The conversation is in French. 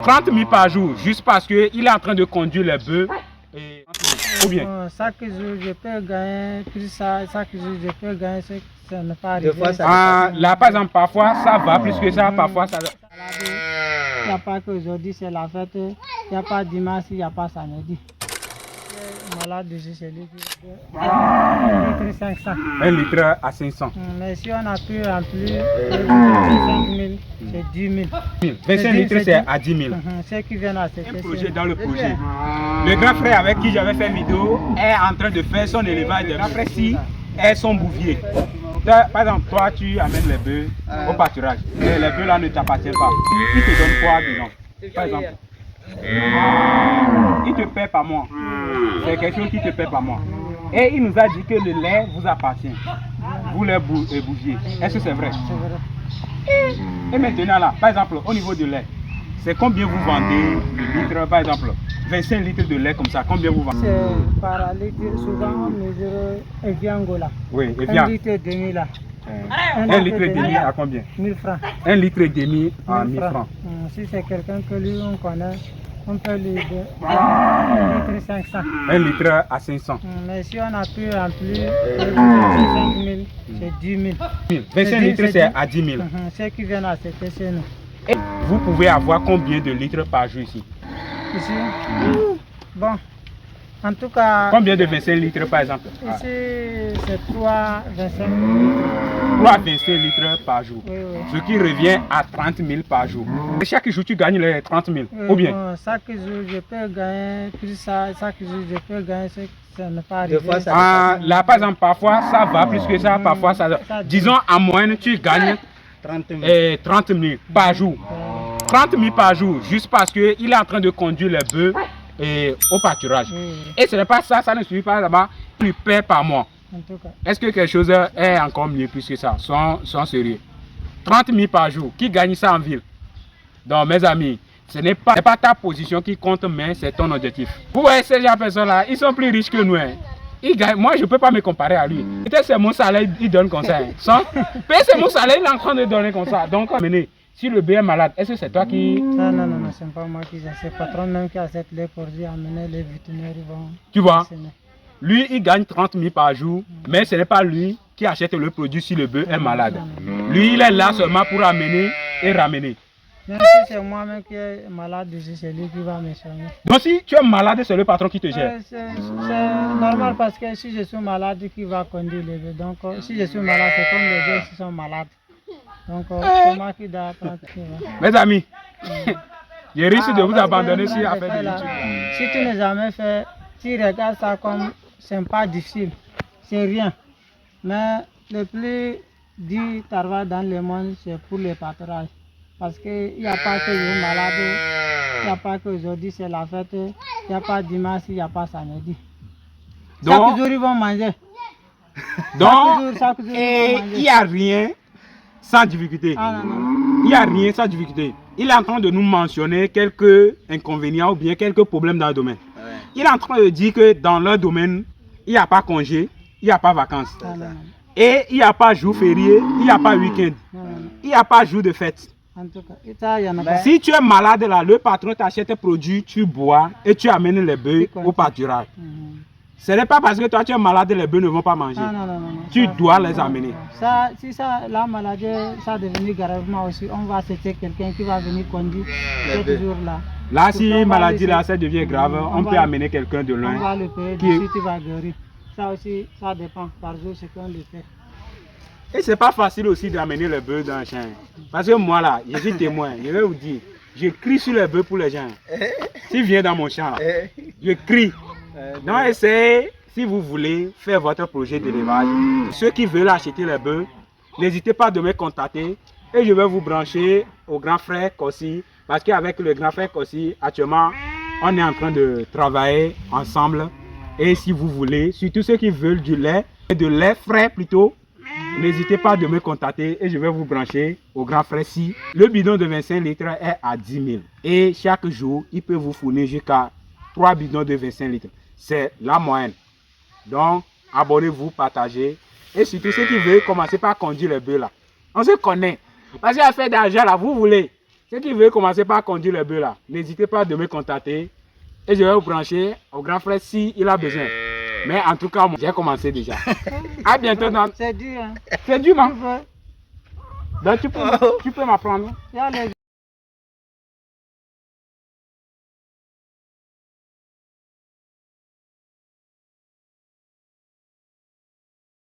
30 000 par jour, juste parce qu'il est en train de conduire les bœufs. Et... Ou bien chaque jour, je peux gagner plus ça. Chaque jour, je peux gagner ce que ça ne pas arriver. Là, par exemple, parfois, ça va plus que ça. Parfois, ça... Il n'y a pas qu'aujourd'hui, c'est la fête. Il n'y a pas dimanche, il n'y a pas samedi. Malade, c'est lui qui... 1 litre 500. 1 litre à 500. Mais si on a pu remplir 5 000, c'est 10 000. 25 litres, c'est à 10 000. Ceux qui viennent à cette projet dans le projet. Le grand frère avec qui j'avais fait une vidéo est en train de faire son élevage de après si est son bouvier. Par exemple, toi tu amènes les bœufs au pâturage. Et les bœufs là ne t'appartiennent pas. Il te donne quoi dedans? Par exemple, il te paie par mois. C'est quelque chose qui te paie par mois. Et il nous a dit que le lait vous appartient. Vous les bouviez. Est-ce que c'est vrai? C'est vrai. Et maintenant là, par exemple, au niveau du lait, c'est combien vous vendez le litre, par exemple, 25 litres de lait comme ça, combien vous vendez? C'est par litre, souvent on mesure Eviangola. Oui, Evian. 1 litre et demi là. 1 litre et demi à combien? 1000 francs. 1 litre et demi à 1000 francs. Si c'est quelqu'un que lui on connaît, on peut lui donner 1 litre 500. 1 litre à 500. Mais si on a pu remplir 5 000, c'est 10 000. 25 litres, c'est à 10 000. Ceux qui viennent à cette chez nous. Et vous pouvez avoir combien de litres par jour ici? Ici, bon, en tout cas... Combien de 25 litres par exemple? Ici, c'est 3, 25 litres. 3 25 litres par jour. Oui, oui. Ce qui revient à 30 000 par jour. Et chaque jour, tu gagnes les 30 000, ou bien? Bon, chaque jour, je peux gagner plus ça. Chaque jour, je peux gagner ce que ça ne pas arriver. Là, par exemple, parfois, ça va plus que ça. Parfois, ça... Disons, en moyenne, tu gagnes 30 000 par jour. 30 000 par jour, juste parce qu'il est en train de conduire les bœufs au pâturage. Et ce n'est pas ça, ça ne suffit pas là-bas, il lui paie par mois. Est-ce que quelque chose est encore mieux plus que ça, sans sérieux? 30 000 par jour, qui gagne ça en ville? Donc mes amis, ce n'est pas ta position qui compte, mais c'est ton objectif. Vous voyez ces personnes-là, ils sont plus riches que nous. Moi, je ne peux pas me comparer à lui. Peut-être c'est mon salaire, il donne comme ça. Peut-être c'est mon salaire, il est en train de donner comme ça. Donc, si le bœuf est malade, est-ce que c'est toi qui... Non, ce n'est pas moi qui j'ai. C'est le patron même qui achète les produits, amener les vétérinaires. Tu vois, lui, il gagne 30 000 par jour, mais ce n'est pas lui qui achète le produit si le bœuf est malade. Lui, il est là seulement pour amener et ramener. Même si c'est moi-même qui est malade, c'est lui qui va me soigner. Donc si tu es malade, c'est le patron qui te gère. C'est normal parce que si je suis malade, qui va conduire les bœufs. Donc si je suis malade, c'est comme les bœufs qui sont malades. Donc c'est moi qui dois prendre. Mes amis, je risque de vous abandonner si après de YouTube. Si tu n'as jamais fait, tu regardes ça comme c'est pas difficile, c'est rien. Mais le plus dur travail dans le monde, c'est pour les pâturages. Parce qu'il n'y a pas que les malades, il n'y a pas qu'aujourd'hui c'est la fête, il n'y a pas dimanche, il n'y a pas samedi. Chaque jour ils vont manger. Donc, il n'y a rien sans difficulté. Il n'y a rien sans difficulté. Il est en train de nous mentionner quelques inconvénients ou bien quelques problèmes dans le domaine. Il est en train de dire que dans leur domaine, il n'y a pas congé, il n'y a pas vacances. Et il n'y a pas jour férié, il n'y a pas week-end. Il n'y a pas jour de fête. En tout cas, si tu es malade là, le patron t'achète tes produits, tu bois et tu amènes les bœufs au pâturage. Ce n'est pas parce que toi tu es malade, les bœufs ne vont pas manger. Non. Tu dois les amener. Si la maladie, ça devient gravement aussi, on va acheter quelqu'un qui va venir conduire ce jour-là. Là, si la maladie là, ça devient grave, on peut amener quelqu'un de loin. On va le payer, d'ici tu vas guérir. Ça aussi, ça dépend par jour ce qu'on le fait. Et c'est pas facile aussi d'amener les bœufs dans le champ. Parce que moi là, je suis témoin, je vais vous dire, je crie sur les bœufs pour les gens. S'ils viennent dans mon champ, je crie. Donc essayez, si vous voulez faire votre projet d'élevage, ceux qui veulent acheter les bœufs, n'hésitez pas de me contacter et je vais vous brancher au grand frère Kossi. Parce qu'avec le grand frère Kossi, actuellement, on est en train de travailler ensemble. Et si vous voulez, surtout ceux qui veulent du lait, de lait frais plutôt, n'hésitez pas de me contacter et je vais vous brancher au grand frère Si. Le bidon de 25 litres est à 10 000. Et chaque jour, il peut vous fournir jusqu'à 3 bidons de 25 litres. C'est la moyenne. Donc, abonnez-vous, partagez. Et surtout ceux qui veulent commencer par conduire les bœufs là. On se connaît. Parce qu'à faire d'argent là, vous voulez. Ceux qui veulent commencer par conduire le bœuf là, n'hésitez pas de me contacter et je vais vous brancher au grand frère si il a besoin. Mais en tout cas, moi, j'ai commencé déjà. À bientôt. C'est dur, hein. C'est dur, man. Donc tu peux m'apprendre.